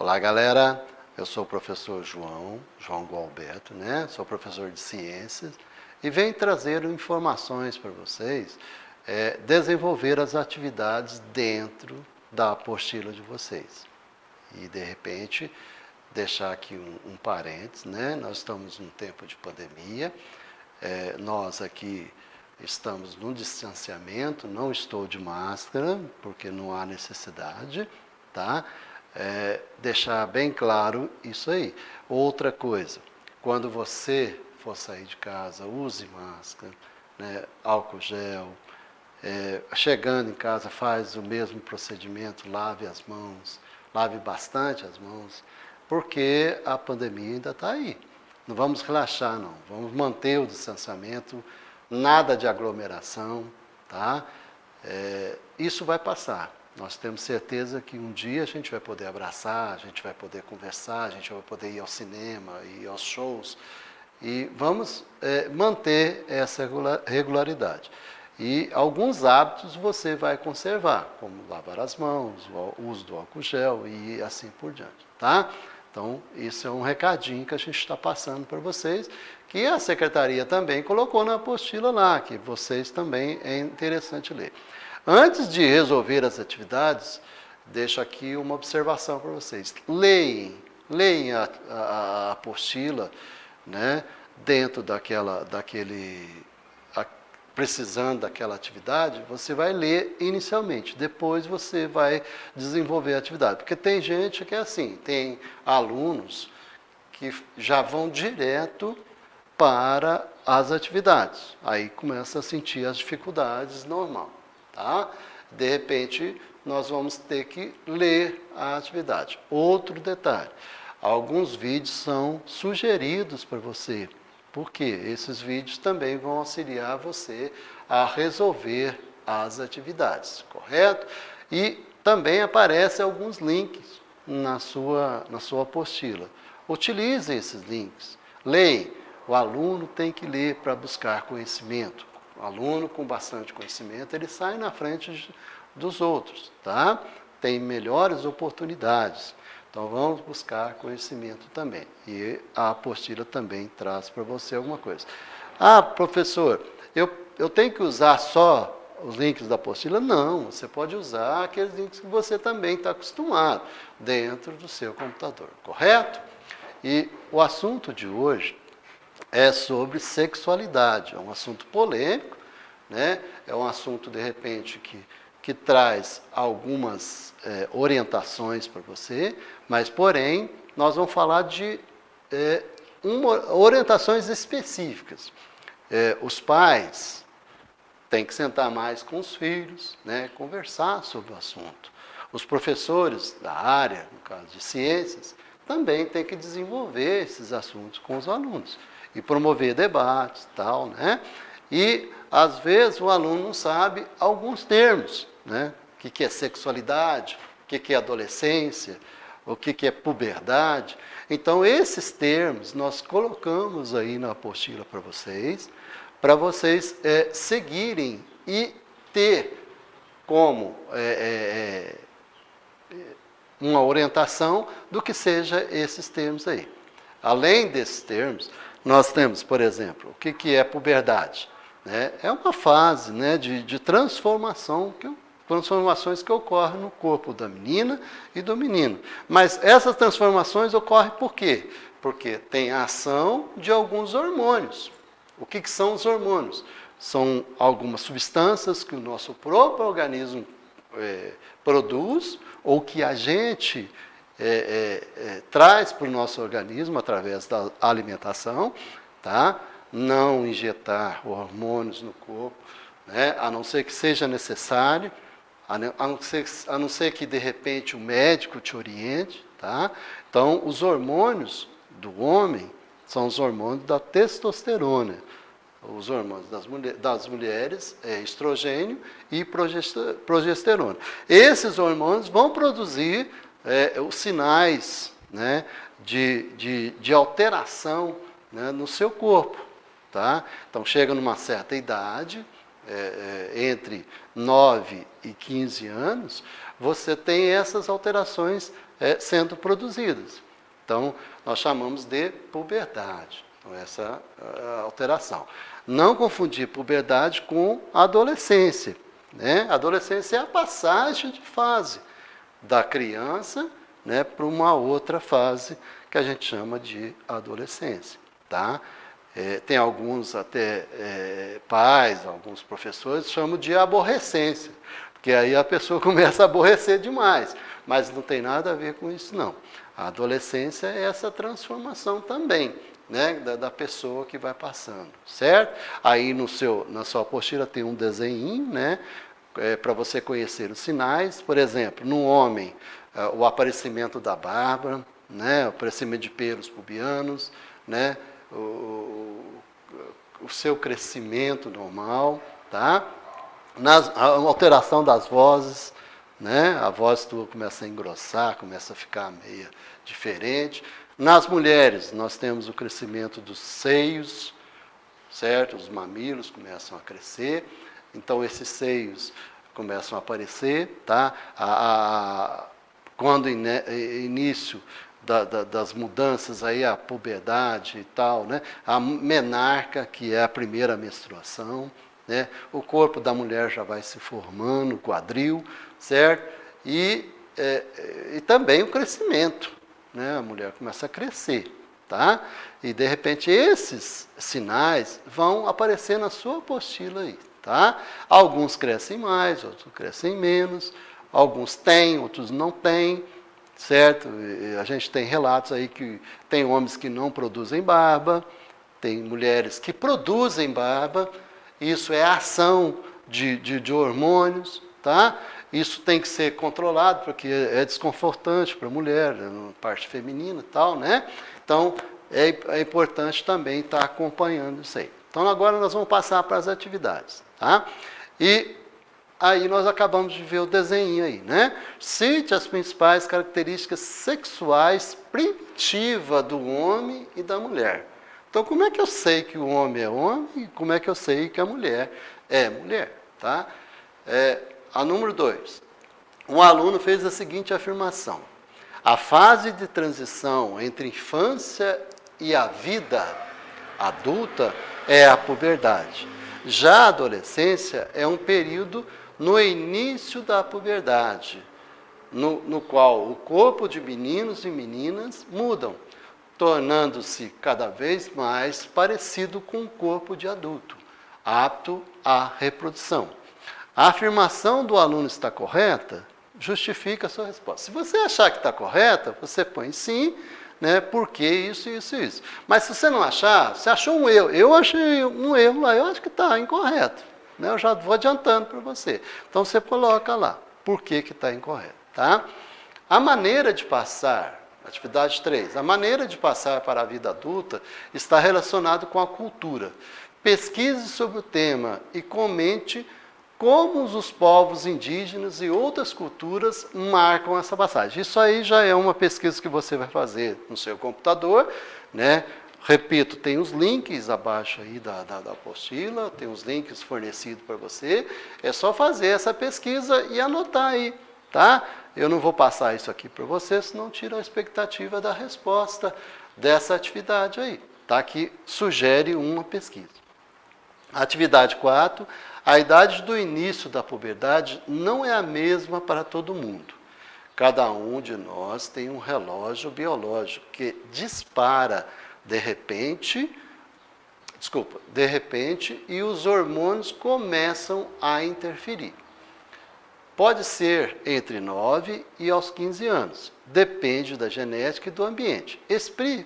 Olá, galera. Eu sou o professor João Gualberto, né? Sou professor de ciências e venho trazer informações para vocês, desenvolver as atividades dentro da apostila de vocês. E, de repente, deixar aqui um parênteses, né? Nós estamos num tempo de pandemia, nós aqui estamos no distanciamento, não estou de máscara, porque não há necessidade, tá? Deixar bem claro isso aí. Outra coisa, quando você for sair de casa, use máscara, né, álcool gel, chegando em casa faz o mesmo procedimento, lave as mãos, lave bastante as mãos, porque a pandemia ainda está aí. Não vamos relaxar, não. Vamos manter o distanciamento, nada de aglomeração, tá? Isso vai passar. Nós temos certeza que um dia a gente vai poder abraçar, a gente vai poder conversar, a gente vai poder ir ao cinema, ir aos shows. E vamos manter essa regularidade. E alguns hábitos você vai conservar, como lavar as mãos, o uso do álcool gel e assim por diante, tá? Então, isso é um recadinho que a gente está passando para vocês, que a secretaria também colocou na apostila lá, que vocês também é interessante ler. Antes de resolver as atividades, deixo aqui uma observação para vocês. Leem a apostila, né, dentro precisando daquela atividade, você vai ler inicialmente, depois você vai desenvolver a atividade. Porque tem gente que é assim, tem alunos que já vão direto para as atividades. Aí começa a sentir as dificuldades normal, tá? De repente, nós vamos ter que ler a atividade. Outro detalhe, alguns vídeos são sugeridos para você, porque esses vídeos também vão auxiliar você a resolver as atividades, correto? E também aparecem alguns links na sua apostila. Utilize esses links, leia. O aluno tem que ler para buscar conhecimento. O aluno com bastante conhecimento, ele sai na frente dos outros, tá? Tem melhores oportunidades. Então, vamos buscar conhecimento também. E a apostila também traz para você alguma coisa. Ah, professor, eu tenho que usar só os links da apostila? Não, você pode usar aqueles links que você também está acostumado dentro do seu computador, correto? E o assunto de hoje é sobre sexualidade. É um assunto polêmico, né? É um assunto, de repente, que traz algumas orientações para você, mas, porém, nós vamos falar de orientações específicas. Os pais têm que sentar mais com os filhos, né, conversar sobre o assunto. Os professores da área, no caso de ciências, também têm que desenvolver esses assuntos com os alunos e promover debates, tal, né? E, às vezes, o aluno não sabe alguns termos, né? O que é sexualidade, o que é adolescência, o que é puberdade. Então, esses termos nós colocamos aí na apostila para vocês seguirem e ter como uma orientação do que seja esses termos aí. Além desses termos, nós temos, por exemplo, o que é puberdade? É uma fase, né, de transformações que ocorrem no corpo da menina e do menino. Mas essas transformações ocorrem por quê? Porque tem a ação de alguns hormônios. O que são os hormônios? São algumas substâncias que o nosso próprio organismo produz ou que a gente traz para o nosso organismo através da alimentação, tá? Não injetar hormônios no corpo, né? A não ser que seja necessário, a não ser que de repente o médico te oriente, tá? Então, os hormônios do homem são os hormônios da testosterona. Os hormônios das mulheres é estrogênio e progesterona. Esses hormônios vão produzir os sinais, né, de alteração, né, no seu corpo. Tá? Então, chega numa certa idade, entre 9 e 15 anos, você tem essas alterações sendo produzidas. Então, nós chamamos de puberdade, então, essa alteração. Não confundir puberdade com adolescência, né? A adolescência é a passagem de fase da criança, né, para uma outra fase que a gente chama de adolescência, tá? Tem alguns até pais, alguns professores chamam de aborrecência, porque aí a pessoa começa a aborrecer demais, mas não tem nada a ver com isso não. A adolescência é essa transformação também, né, da pessoa que vai passando, certo? Aí na sua apostila tem um desenho, né, para você conhecer os sinais. Por exemplo, no homem, o aparecimento da barba, né, o aparecimento de pelos pubianos, né, o seu crescimento normal, tá? A alteração das vozes, né? A voz tua começa a engrossar, começa a ficar meio diferente. Nas mulheres, nós temos o crescimento dos seios, certo? Os mamilos começam a crescer, então esses seios começam a aparecer, tá? Quando início das mudanças aí, a puberdade e tal, né? A menarca, que é a primeira menstruação, né? O corpo da mulher já vai se formando, o quadril, certo? E também o crescimento, né? A mulher começa a crescer, tá? E de repente esses sinais vão aparecer na sua apostila aí, tá? Alguns crescem mais, outros crescem menos, alguns têm, outros não têm, certo? A gente tem relatos aí que tem homens que não produzem barba, tem mulheres que produzem barba, isso é ação de hormônios, tá? Isso tem que ser controlado, porque é desconfortante para a mulher, na parte feminina e tal, né? Então, é importante também estar acompanhando isso aí. Então, agora nós vamos passar para as atividades, tá? E aí nós acabamos de ver o desenho aí, né? Cite as principais características sexuais primitivas do homem e da mulher. Então, como é que eu sei que o homem é homem e como é que eu sei que a mulher é mulher, tá? A número 2. Um aluno fez a seguinte afirmação: a fase de transição entre infância e a vida adulta é a puberdade. Já a adolescência é um período no início da puberdade, no qual o corpo de meninos e meninas mudam, tornando-se cada vez mais parecido com o corpo de adulto, apto à reprodução. A afirmação do aluno está correta? Justifica a sua resposta. Se você achar que está correta, você põe sim, né, porque isso. Mas se você não achar, você achou um erro. Eu achei um erro lá, eu acho que está incorreto. Né, eu já vou adiantando para você. Então você coloca lá, por que está incorreto. Tá? A maneira de passar, atividade 3, a maneira de passar para a vida adulta está relacionada com a cultura. Pesquise sobre o tema e comente como os povos indígenas e outras culturas marcam essa passagem. Isso aí já é uma pesquisa que você vai fazer no seu computador, né? Repito, tem os links abaixo aí da apostila, tem os links fornecidos para você. É só fazer essa pesquisa e anotar aí, tá? Eu não vou passar isso aqui para você, senão tira a expectativa da resposta dessa atividade aí, tá? Que sugere uma pesquisa. Atividade 4. A idade do início da puberdade não é a mesma para todo mundo. Cada um de nós tem um relógio biológico que dispara de repente, e os hormônios começam a interferir. Pode ser entre 9 e aos 15 anos. Depende da genética e do ambiente. Explica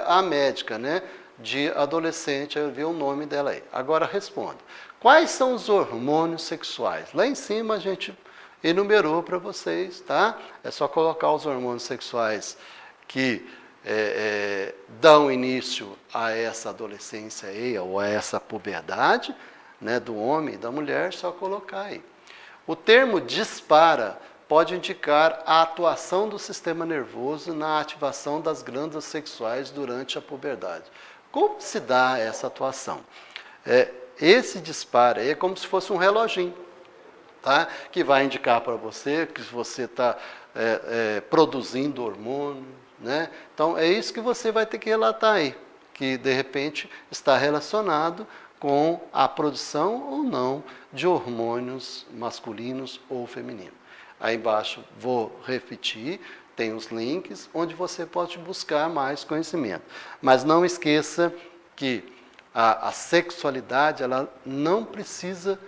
a médica, né, de adolescente, eu vi o nome dela aí. Agora responda. Quais são os hormônios sexuais? Lá em cima a gente enumerou para vocês, tá? É só colocar os hormônios sexuais que dão início a essa adolescência aí, ou a essa puberdade, né, do homem e da mulher, só colocar aí. O termo dispara pode indicar a atuação do sistema nervoso na ativação das glândulas sexuais durante a puberdade. Como se dá essa atuação? Esse disparo é como se fosse um reloginho, tá? Que vai indicar para você que você está produzindo hormônio, né? Então, é isso que você vai ter que relatar aí, que de repente está relacionado com a produção ou não de hormônios masculinos ou femininos. Aí embaixo vou repetir, tem os links onde você pode buscar mais conhecimento. Mas não esqueça que a sexualidade ela não precisa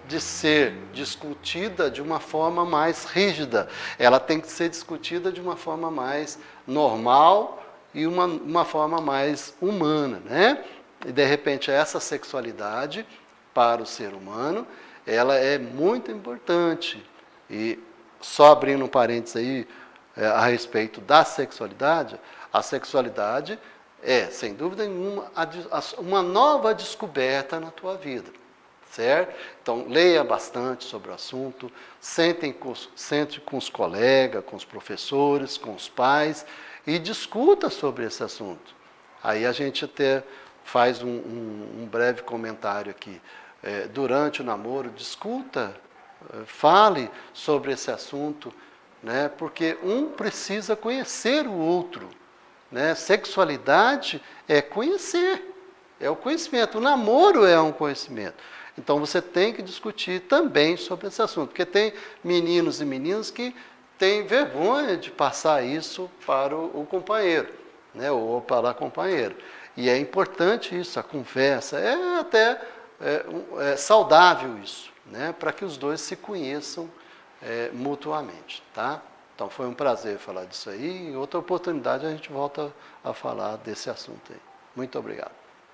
de ser discutida de uma forma mais rígida. Ela tem que ser discutida de uma forma mais normal e uma forma mais humana, né? E de repente essa sexualidade para o ser humano, ela é muito importante. E só abrindo um parênteses aí a respeito da sexualidade, a sexualidade é, sem dúvida nenhuma, uma nova descoberta na tua vida. Certo? Então, leia bastante sobre o assunto, sente com os colegas, com os professores, com os pais e discuta sobre esse assunto. Aí a gente até faz um breve comentário aqui. Durante o namoro, discuta, fale sobre esse assunto, né? Porque um precisa conhecer o outro. Né? Sexualidade é conhecer, é o conhecimento. O namoro é um conhecimento. Então, você tem que discutir também sobre esse assunto, porque tem meninos e meninas que têm vergonha de passar isso para o companheiro, né, ou para a companheira. E é importante isso, a conversa, é até saudável isso, né, para que os dois se conheçam mutuamente. Tá? Então, foi um prazer falar disso aí. Em outra oportunidade, a gente volta a falar desse assunto aí. Muito obrigado.